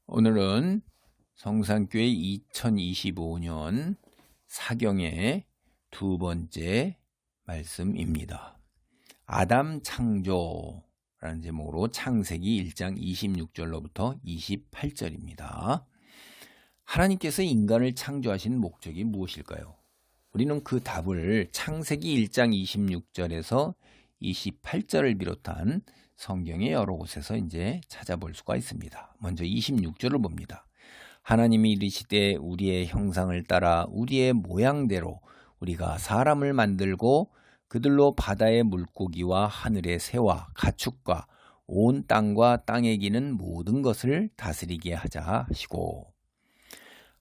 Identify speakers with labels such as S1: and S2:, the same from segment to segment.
S1: 오늘은 성산교회 2025년 사경의 두 번째 말씀입니다. 아담 창조라는 제목으로 창세기 1장 26절로부터 28절입니다. 하나님께서 인간을 창조하신 목적이 무엇일까요? 우리는 그 답을 창세기 1장 26절에서 28절을 비롯한 성경의 여러 곳에서 이제 찾아볼 수가 있습니다. 먼저 26절을 봅니다. 하나님이 이르시되 우리의 형상을 따라 우리의 모양대로 우리가 사람을 만들고 그들로 바다의 물고기와 하늘의 새와 가축과 온 땅과 땅에 기는 모든 것을 다스리게 하자 하시고,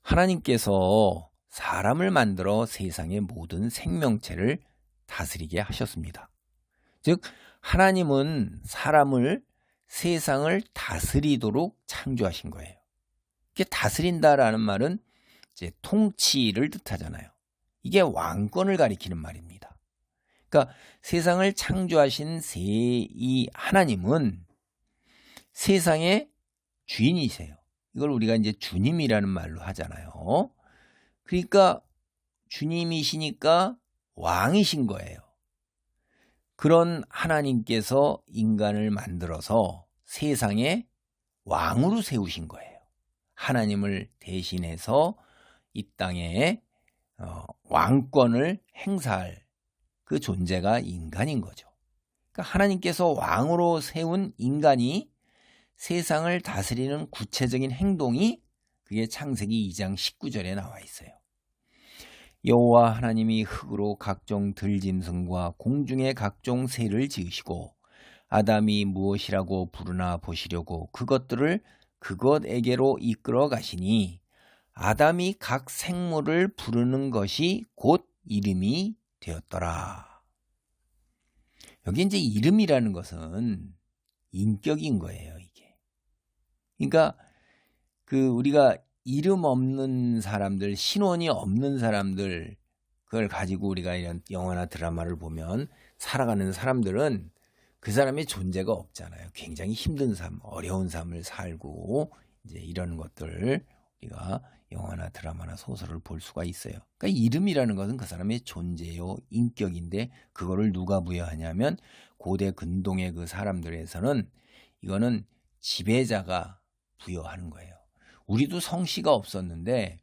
S1: 하나님께서 사람을 만들어 세상의 모든 생명체를 다스리게 하셨습니다. 즉 하나님은 사람을, 세상을 다스리도록 창조하신 거예요. 이게 다스린다라는 말은 이제 통치를 뜻하잖아요. 이게 왕권을 가리키는 말입니다. 그러니까 세상을 창조하신 이 하나님은 세상의 주인이세요. 이걸 우리가 이제 주님이라는 말로 하잖아요. 그러니까 주님이시니까 왕이신 거예요. 그런 하나님께서 인간을 만들어서 세상의 왕으로 세우신 거예요. 하나님을 대신해서 이 땅에 왕권을 행사할 그 존재가 인간인 거죠. 그러니까 하나님께서 왕으로 세운 인간이 세상을 다스리는 구체적인 행동이 그게 창세기 2장 19절에 나와 있어요. 여호와 하나님이 흙으로 각종 들짐승과 공중의 각종 새를 지으시고 아담이 무엇이라고 부르나 보시려고 그것들을 그것에게로 이끌어 가시니 아담이 각 생물을 부르는 것이 곧 이름이 되었더라. 여기 이제 이름이라는 것은 인격인 거예요, 이게. 그러니까 우리가 이름 없는 사람들, 신원이 없는 사람들, 그걸 가지고 우리가 이런 영화나 드라마를 보면 살아가는 사람들은 그 사람의 존재가 없잖아요. 굉장히 힘든 삶, 어려운 삶을 살고 이제 이런 것들 우리가 영화나 드라마나 소설을 볼 수가 있어요. 그러니까 이름이라는 것은 그 사람의 존재요, 인격인데 그거를 누가 부여하냐면 고대 근동의 그 사람들에서는 이거는 지배자가 부여하는 거예요. 우리도 성씨가 없었는데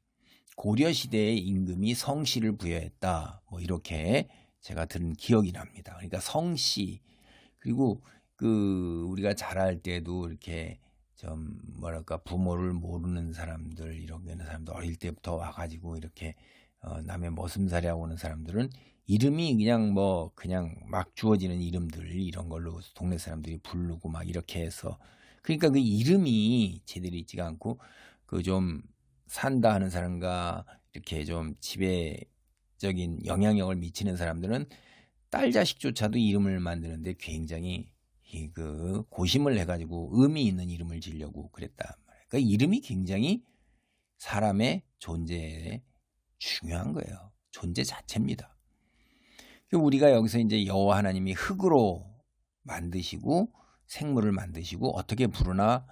S1: 고려시대의 임금이 성씨를 부여했다. 뭐 이렇게 제가 들은 기억이 납니다. 그러니까 성씨, 그리고 우리가 자랄 때도 이렇게 좀 뭐랄까 부모를 모르는 사람들, 이런 사람들 어릴 때부터 와가지고 이렇게 남의 머슴살이하고 오는 사람들은 이름이 그냥 막 주어지는 이름들, 이런 걸로 동네 사람들이 부르고 막 이렇게 해서, 그러니까 그 이름이 제대로 있지가 않고 좀 산다 하는 사람과 이렇게 좀 지배적인 영향력을 미치는 사람들은 딸 자식조차도 이름을 만드는데 굉장히 고심을 해가지고 의미 있는 이름을 지으려고 그랬단 말이에요. 그러니까 이름이 굉장히 사람의 존재에 중요한 거예요. 존재 자체입니다. 우리가 여기서 이제 여호와 하나님이 흙으로 만드시고 생물을 만드시고 어떻게 부르나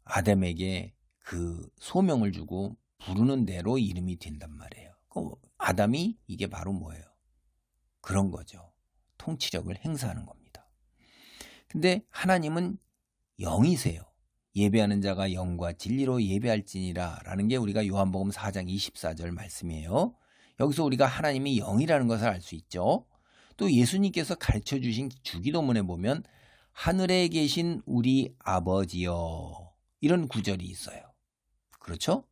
S1: 아담에게 그 소명을 주고 부르는 대로 이름이 된단 말이에요. 아담이 이게 바로 뭐예요? 그런 거죠. 통치력을 행사하는 겁니다. 근데 하나님은 영이세요. 예배하는 자가 영과 진리로 예배할지니라 라는 게 우리가 요한복음 4장 24절 말씀이에요. 여기서 우리가 하나님이 영이라는 것을 알 수 있죠. 또 예수님께서 가르쳐 주신 주기도문에 보면 하늘에 계신 우리 아버지여, 이런 구절이 있어요. 그렇죠?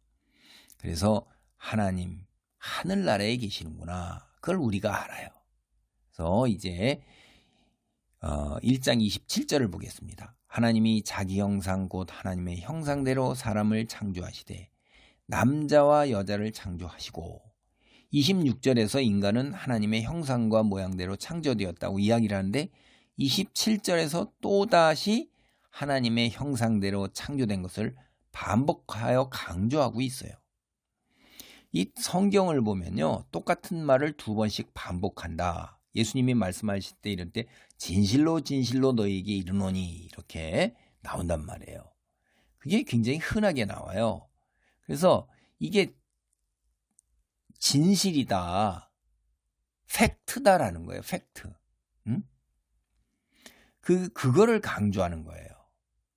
S1: 그래서 하나님 하늘나라에 계시는구나, 그걸 우리가 알아요. 그래서 이제 1장 27절을 보겠습니다. 하나님이 자기 형상 곧 하나님의 형상대로 사람을 창조하시되 남자와 여자를 창조하시고, 26절에서 인간은 하나님의 형상과 모양대로 창조되었다고 이야기를 하는데 27절에서 또다시 하나님의 형상대로 창조된 것을 반복하여 강조하고 있어요. 이 성경을 보면요, 똑같은 말을 두 번씩 반복한다. 예수님이 말씀하실 때 이럴 때 진실로 진실로 너희에게 이르노니 이렇게 나온단 말이에요. 그게 굉장히 흔하게 나와요. 그래서 이게 진실이다, 팩트다라는 거예요. 팩트. 응? 그거를 강조하는 거예요.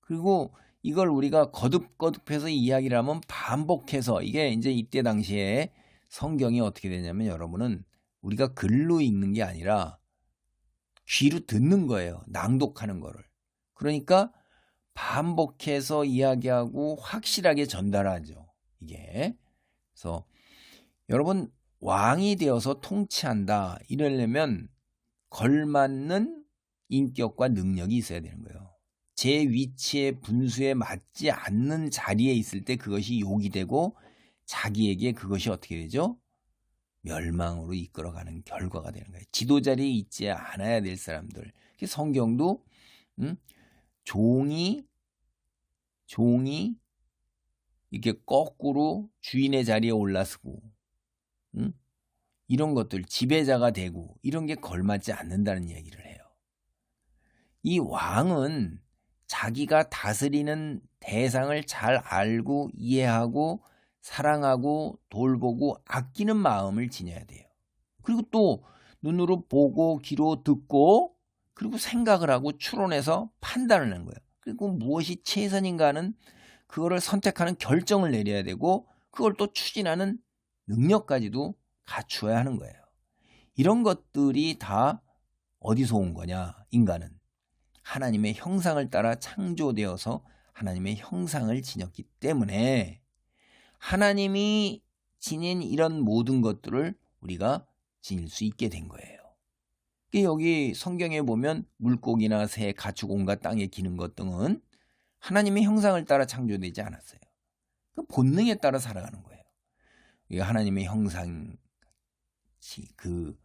S1: 그리고 이걸 우리가 거듭거듭해서 이야기를 하면 반복해서, 이게 이제 이때 당시에 성경이 어떻게 되냐면, 여러분은 우리가 글로 읽는 게 아니라 귀로 듣는 거예요. 낭독하는 거를. 그러니까 반복해서 이야기하고 확실하게 전달하죠. 이게. 그래서 여러분, 왕이 되어서 통치한다 이러려면 걸맞는 인격과 능력이 있어야 되는 거예요. 제 위치의 분수에 맞지 않는 자리에 있을 때 그것이 욕이 되고, 자기에게 그것이 어떻게 되죠? 멸망으로 이끌어가는 결과가 되는 거예요. 지도자리에 있지 않아야 될 사람들. 성경도 종이 이렇게 거꾸로 주인의 자리에 올라서고, 이런 것들, 지배자가 되고, 이런 게 걸맞지 않는다는 얘기를 해요. 이 왕은 자기가 다스리는 대상을 잘 알고 이해하고 사랑하고 돌보고 아끼는 마음을 지녀야 돼요. 그리고 또 눈으로 보고 귀로 듣고, 그리고 생각을 하고 추론해서 판단을 하는 거예요. 그리고 무엇이 최선인가는 그거를 선택하는 결정을 내려야 되고, 그걸 또 추진하는 능력까지도 갖추어야 하는 거예요. 이런 것들이 다 어디서 온 거냐? 인간은 하나님의 형상을 따라 창조되어서 하나님의 형상을 지녔기 때문에 하나님이 지닌 이런 모든 것들을 우리가 지닐 수 있게 된 거예요. 여기 성경에 보면 물고기나 새, 가축, 온갖 땅에 기는 것 등은 하나님의 형상을 따라 창조되지 않았어요. 그 본능에 따라 살아가는 거예요. 하나님의 형상, 그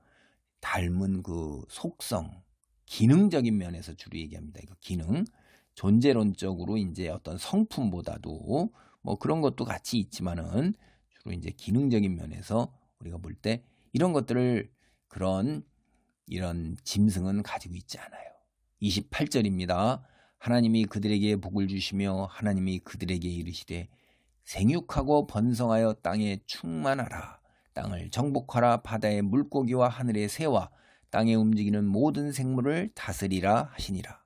S1: 닮은 그 속성, 기능적인 면에서 주로 얘기합니다. 이거 기능, 존재론적으로 이제 어떤 성품보다도 뭐 그런 것도 같이 있지만은 주로 이제 기능적인 면에서 우리가 볼 때 이런 것들을, 이런 짐승은 가지고 있지 않아요. 28절입니다. 하나님이 그들에게 복을 주시며 하나님이 그들에게 이르시되 생육하고 번성하여 땅에 충만하라. 땅을 정복하라. 바다의 물고기와 하늘의 새와 땅에 움직이는 모든 생물을 다스리라 하시니라.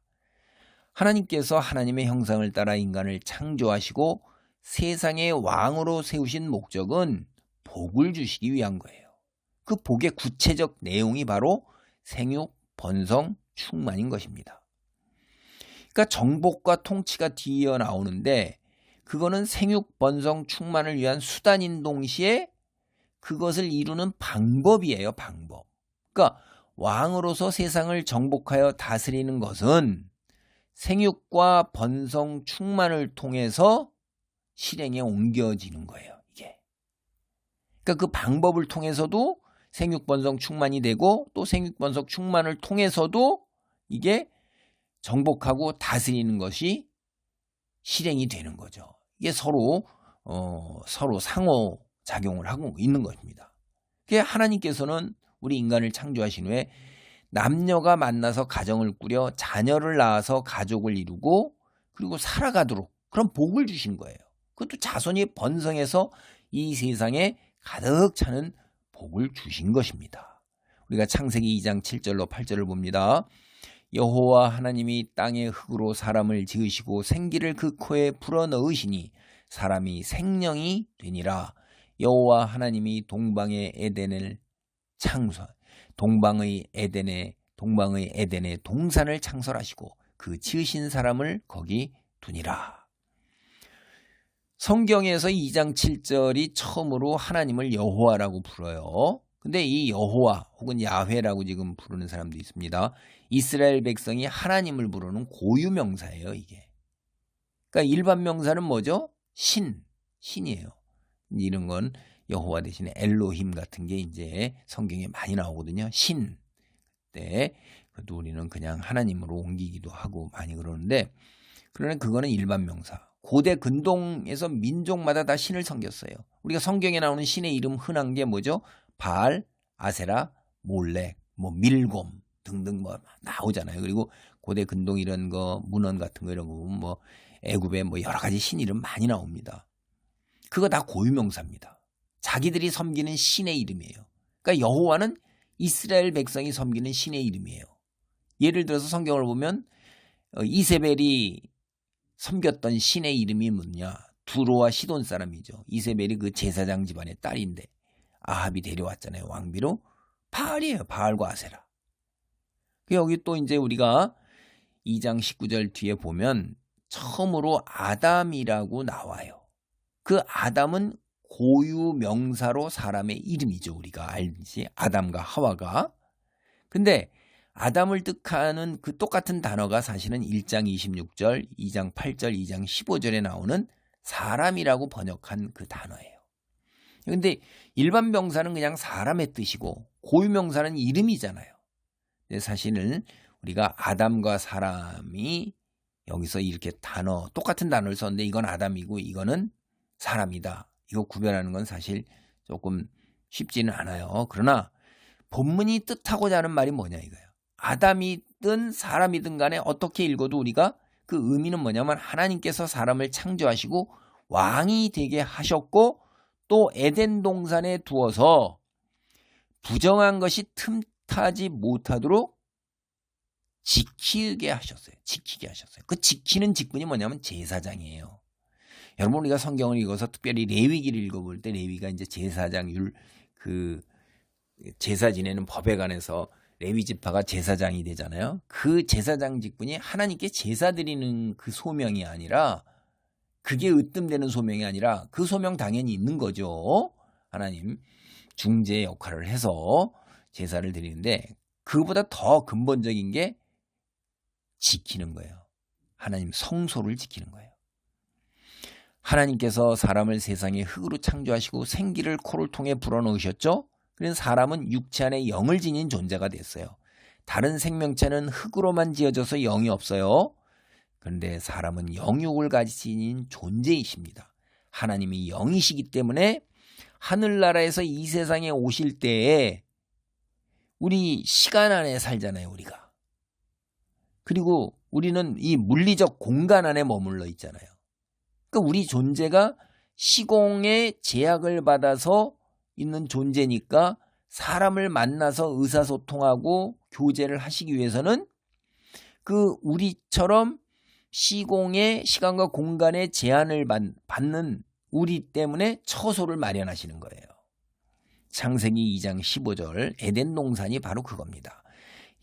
S1: 하나님께서 하나님의 형상을 따라 인간을 창조하시고 세상의 왕으로 세우신 목적은 복을 주시기 위한 거예요. 그 복의 구체적 내용이 바로 생육, 번성, 충만인 것입니다. 그러니까 정복과 통치가 뒤이어 나오는데, 그거는 생육, 번성, 충만을 위한 수단인 동시에 그것을 이루는 방법이에요. 방법. 그러니까 왕으로서 세상을 정복하여 다스리는 것은 생육과 번성, 충만을 통해서 실행에 옮겨지는 거예요. 이게. 그러니까 그 방법을 통해서도 생육, 번성, 충만이 되고, 또 생육, 번성, 충만을 통해서도 이게 정복하고 다스리는 것이 실행이 되는 거죠. 이게 서로 상호 작용을 하고 있는 것입니다. 하나님께서는 우리 인간을 창조하신 후에 남녀가 만나서 가정을 꾸려 자녀를 낳아서 가족을 이루고 그리고 살아가도록 그런 복을 주신 거예요. 그것도 자손이 번성해서 이 세상에 가득 차는 복을 주신 것입니다. 우리가 창세기 2장 7절로 8절을 봅니다. 여호와 하나님이 땅의 흙으로 사람을 지으시고 생기를 그 코에 불어넣으시니 사람이 생령이 되니라. 여호와 하나님이 동방의 에덴을 동방의 에덴에 동산을 창설하시고 그 지으신 사람을 거기 두니라. 성경에서 2장 7절이 처음으로 하나님을 여호와라고 불어요. 근데 이 여호와 혹은 야훼라고 지금 부르는 사람도 있습니다. 이스라엘 백성이 하나님을 부르는 고유명사예요, 이게. 그러니까 일반 명사는 뭐죠? 신이에요. 이런 건 여호와 대신에 엘로힘 같은 게 이제 성경에 많이 나오거든요. 신. 때 그래도 우리는 그냥 하나님으로 옮기기도 하고 많이 그러는데, 그러나 그거는 일반 명사. 고대 근동에서 민족마다 다 신을 섬겼어요. 우리가 성경에 나오는 신의 이름 흔한 게 뭐죠? 바알, 아세라, 몰렉, 밀곰 등등 나오잖아요. 그리고 고대 근동 이런 거, 문헌 같은 거 이런 거 보면 애굽에 뭐 여러 가지 신 이름 많이 나옵니다. 그거 다 고유명사입니다. 자기들이 섬기는 신의 이름이에요. 그러니까 여호와는 이스라엘 백성이 섬기는 신의 이름이에요. 예를 들어서 성경을 보면 이세벨이 섬겼던 신의 이름이 뭐냐? 두로와 시돈 사람이죠. 이세벨이 그 제사장 집안의 딸인데 아합이 데려왔잖아요. 왕비로. 바알이에요. 바알과 아세라. 여기 또 이제 우리가 2장 19절 뒤에 보면 처음으로 아담이라고 나와요. 그 아담은 고유 명사로 사람의 이름이죠. 우리가 알지. 아담과 하와가. 근데 아담을 뜻하는 그 똑같은 단어가 사실은 1장 26절, 2장 8절, 2장 15절에 나오는 사람이라고 번역한 그 단어예요. 근데 일반 명사는 그냥 사람의 뜻이고 고유 명사는 이름이잖아요. 근데 사실은 우리가 아담과 사람이 여기서 이렇게 똑같은 단어를 썼는데 이건 아담이고 이거는 사람이다. 이거 구별하는 건 사실 조금 쉽지는 않아요. 그러나 본문이 뜻하고자 하는 말이 뭐냐 이거예요. 아담이든 사람이든 간에 어떻게 읽어도 우리가 그 의미는 뭐냐면 하나님께서 사람을 창조하시고 왕이 되게 하셨고 또 에덴 동산에 두어서 부정한 것이 틈타지 못하도록 지키게 하셨어요. 그 지키는 직분이 뭐냐면 제사장이에요. 여러분 우리가 성경을 읽어서 특별히 레위기를 읽어볼 때 레위가 이제 제사장 제사 지내는 법에 관해서 레위 지파가 제사장이 되잖아요. 그 제사장 직분이 하나님께 제사 드리는 그 소명이 아니라 그게 으뜸되는 소명이 아니라 그 소명 당연히 있는 거죠. 하나님 중재 역할을 해서 제사를 드리는데 그보다 더 근본적인 게 지키는 거예요. 하나님 성소를 지키는 거예요. 하나님께서 사람을 세상에 흙으로 창조하시고 생기를 코를 통해 불어넣으셨죠. 그래서 사람은 육체 안에 영을 지닌 존재가 됐어요. 다른 생명체는 흙으로만 지어져서 영이 없어요. 그런데 사람은 영육을 가지신 존재이십니다. 하나님이 영이시기 때문에 하늘나라에서 이 세상에 오실 때에 우리 시간 안에 살잖아요. 우리가. 그리고 우리는 이 물리적 공간 안에 머물러 있잖아요. 그러니까 우리 존재가 시공의 제약을 받아서 있는 존재니까 사람을 만나서 의사소통하고 교제를 하시기 위해서는 그 우리처럼 시공의 시간과 공간의 제한을 받는 우리 때문에 처소를 마련하시는 거예요. 창세기 2장 15절 에덴 동산이 바로 그겁니다.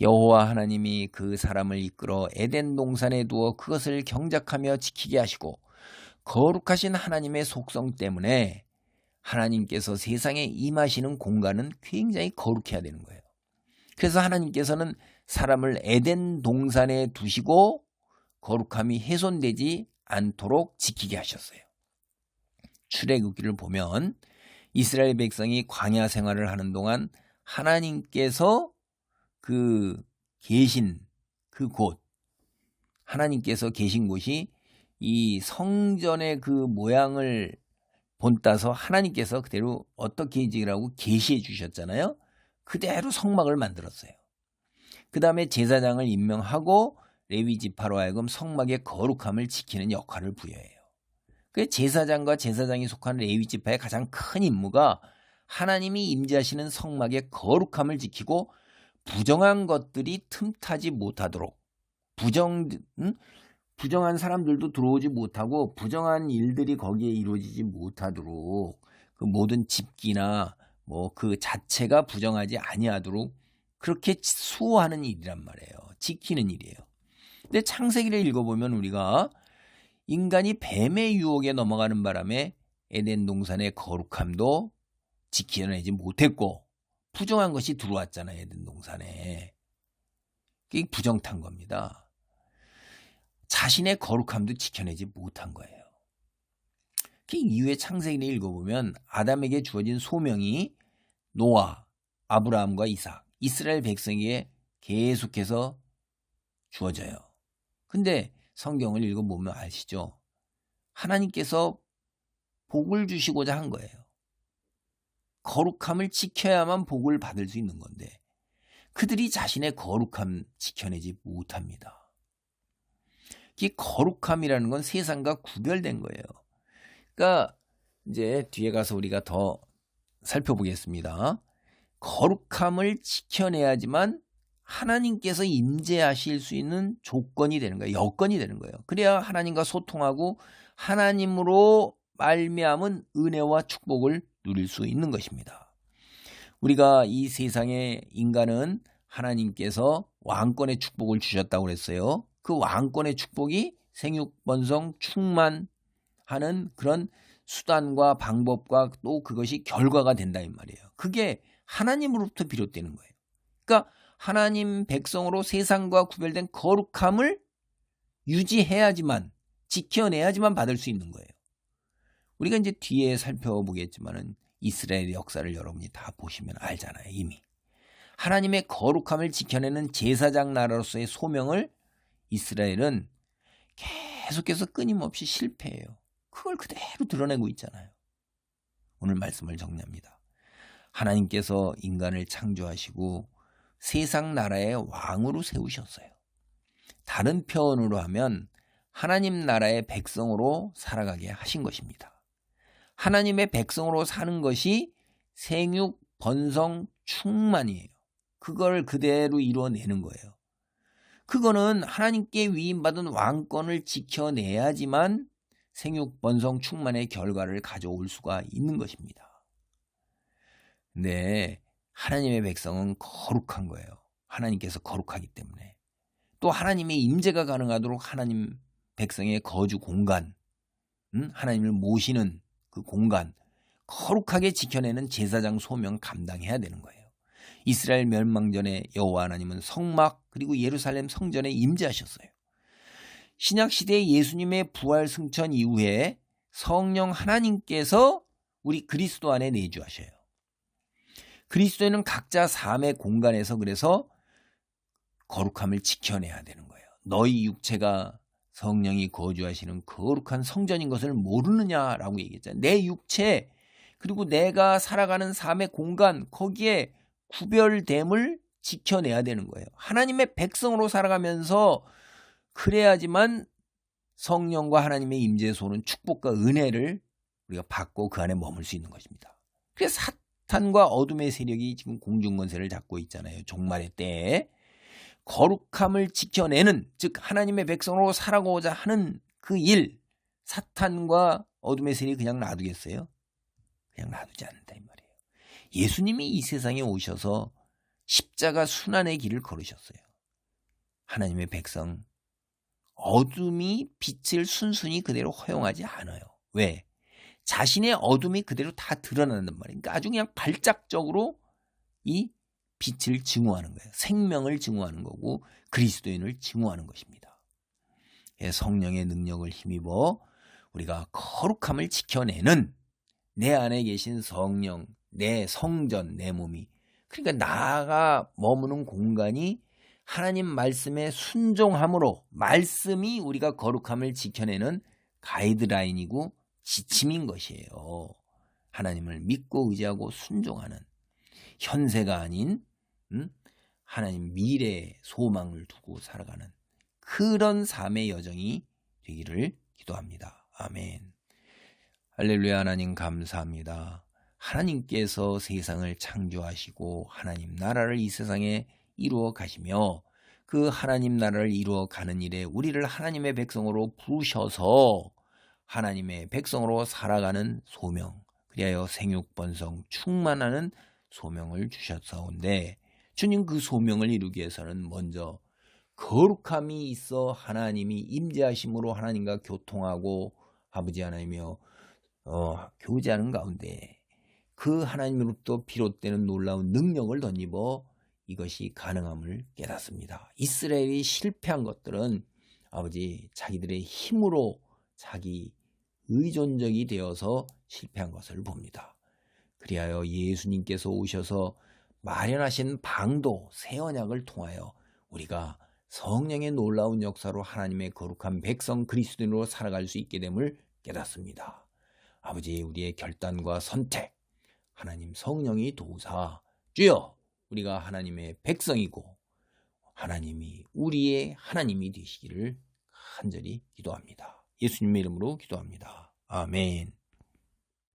S1: 여호와 하나님이 그 사람을 이끌어 에덴 동산에 두어 그것을 경작하며 지키게 하시고 거룩하신 하나님의 속성 때문에 하나님께서 세상에 임하시는 공간은 굉장히 거룩해야 되는 거예요. 그래서 하나님께서는 사람을 에덴 동산에 두시고 거룩함이 훼손되지 않도록 지키게 하셨어요. 출애굽기를 보면 이스라엘 백성이 광야 생활을 하는 동안 하나님께서 계신 그곳, 하나님께서 계신 곳이 이 성전의 그 모양을 본따서 하나님께서 그대로 어떻게 지으라고 계시해 주셨잖아요. 그대로 성막을 만들었어요. 그 다음에 제사장을 임명하고 레위 지파로 하여금 성막의 거룩함을 지키는 역할을 부여해요. 그 제사장과 제사장이 속한 레위 지파의 가장 큰 임무가 하나님이 임재하시는 성막의 거룩함을 지키고 부정한 것들이 틈타지 못하도록 부정한 사람들도 들어오지 못하고 부정한 일들이 거기에 이루어지지 못하도록 그 모든 집기나 뭐 그 자체가 부정하지 아니하도록 그렇게 수호하는 일이란 말이에요. 지키는 일이에요. 근데 창세기를 읽어보면 우리가 인간이 뱀의 유혹에 넘어가는 바람에 에덴 동산의 거룩함도 지켜내지 못했고 부정한 것이 들어왔잖아요. 에덴 동산에. 그게 부정탄 겁니다. 자신의 거룩함도 지켜내지 못한 거예요. 그 이후에 창세기를 읽어보면 아담에게 주어진 소명이 노아, 아브라함과 이삭, 이스라엘 백성에게 계속해서 주어져요. 근데 성경을 읽어보면 아시죠? 하나님께서 복을 주시고자 한 거예요. 거룩함을 지켜야만 복을 받을 수 있는 건데 그들이 자신의 거룩함 지켜내지 못합니다. 특히 거룩함이라는 건 세상과 구별된 거예요. 그러니까 이제 뒤에 가서 우리가 더 살펴보겠습니다. 거룩함을 지켜내야지만 하나님께서 임재하실 수 있는 조건이 되는 거예요. 여건이 되는 거예요. 그래야 하나님과 소통하고 하나님으로 말미암은 은혜와 축복을 누릴 수 있는 것입니다. 우리가 이 세상의 인간은 하나님께서 왕권의 축복을 주셨다고 그랬어요. 그 왕권의 축복이 생육번성 충만하는 그런 수단과 방법과 또 그것이 결과가 된다 이 말이에요. 그게 하나님으로부터 비롯되는 거예요. 그러니까 하나님 백성으로 세상과 구별된 거룩함을 유지해야지만, 지켜내야지만 받을 수 있는 거예요. 우리가 이제 뒤에 살펴보겠지만은 이스라엘의 역사를 여러분이 다 보시면 알잖아요. 이미 하나님의 거룩함을 지켜내는 제사장 나라로서의 소명을 이스라엘은 계속해서 끊임없이 실패해요. 그걸 그대로 드러내고 있잖아요. 오늘 말씀을 정리합니다. 하나님께서 인간을 창조하시고 세상 나라의 왕으로 세우셨어요. 다른 표현으로 하면 하나님 나라의 백성으로 살아가게 하신 것입니다. 하나님의 백성으로 사는 것이 생육, 번성, 충만이에요. 그걸 그대로 이루어내는 거예요. 그거는 하나님께 위임받은 왕권을 지켜내야지만 생육, 번성, 충만의 결과를 가져올 수가 있는 것입니다. 근데 하나님의 백성은 거룩한 거예요. 하나님께서 거룩하기 때문에. 또 하나님의 임재가 가능하도록 하나님 백성의 거주 공간, 하나님을 모시는 그 공간, 거룩하게 지켜내는 제사장 소명 감당해야 되는 거예요. 이스라엘 멸망 전에 여호와 하나님은 성막 그리고 예루살렘 성전에 임재하셨어요. 신약 시대의 예수님의 부활 승천 이후에 성령 하나님께서 우리 그리스도 안에 내주하셔요. 그리스도인은 각자 삶의 공간에서 그래서 거룩함을 지켜내야 되는 거예요. 너희 육체가 성령이 거주하시는 거룩한 성전인 것을 모르느냐라고 얘기했잖아요. 내 육체 그리고 내가 살아가는 삶의 공간 거기에 구별됨을 지켜내야 되는 거예요. 하나님의 백성으로 살아가면서 그래야지만 성령과 하나님의 임재소는 축복과 은혜를 우리가 받고 그 안에 머물 수 있는 것입니다. 그래서 사탄과 어둠의 세력이 지금 공중권세를 잡고 있잖아요. 종말의 때에 거룩함을 지켜내는, 즉 하나님의 백성으로 살아가고자 하는 그 일, 사탄과 어둠의 세력이 그냥 놔두겠어요? 그냥 놔두지 않는다 이 말이에요. 예수님이 이 세상에 오셔서 십자가 순환의 길을 걸으셨어요. 하나님의 백성, 어둠이 빛을 순순히 그대로 허용하지 않아요. 왜? 자신의 어둠이 그대로 다 드러난단 말이에요. 그러니까 아주 그냥 발작적으로 이 빛을 증오하는 거예요. 생명을 증오하는 거고 그리스도인을 증오하는 것입니다. 성령의 능력을 힘입어 우리가 거룩함을 지켜내는 내 안에 계신 성령, 내 성전, 내 몸이, 그러니까 나가 머무는 공간이 하나님 말씀에 순종함으로, 말씀이 우리가 거룩함을 지켜내는 가이드라인이고 지침인 것이에요. 하나님을 믿고 의지하고 순종하는, 현세가 아닌 하나님 미래의 소망을 두고 살아가는 그런 삶의 여정이 되기를 기도합니다. 아멘. 할렐루야. 하나님 감사합니다. 하나님께서 세상을 창조하시고 하나님 나라를 이 세상에 이루어 가시며 그 하나님 나라를 이루어 가는 일에 우리를 하나님의 백성으로 부르셔서 하나님의 백성으로 살아가는 소명, 그리하여 생육번성 충만하는 소명을 주셨사온데, 주님 그 소명을 이루기 위해서는 먼저 거룩함이 있어 하나님이 임재하심으로 하나님과 교통하고 아버지 하나님이여 교제하는 가운데 그 하나님으로부터 비롯되는 놀라운 능력을 덧입어 이것이 가능함을 깨닫습니다. 이스라엘이 실패한 것들은 아버지 자기들의 힘으로 자기 의존적이 되어서 실패한 것을 봅니다. 그리하여 예수님께서 오셔서 마련하신 방도 새 언약을 통하여 우리가 성령의 놀라운 역사로 하나님의 거룩한 백성 그리스도인으로 살아갈 수 있게 됨을 깨닫습니다. 아버지 우리의 결단과 선택 하나님 성령이 도우사 주여 우리가 하나님의 백성이고 하나님이 우리의 하나님이 되시기를 간절히 기도합니다. 예수님의 이름으로 기도합니다. 아멘.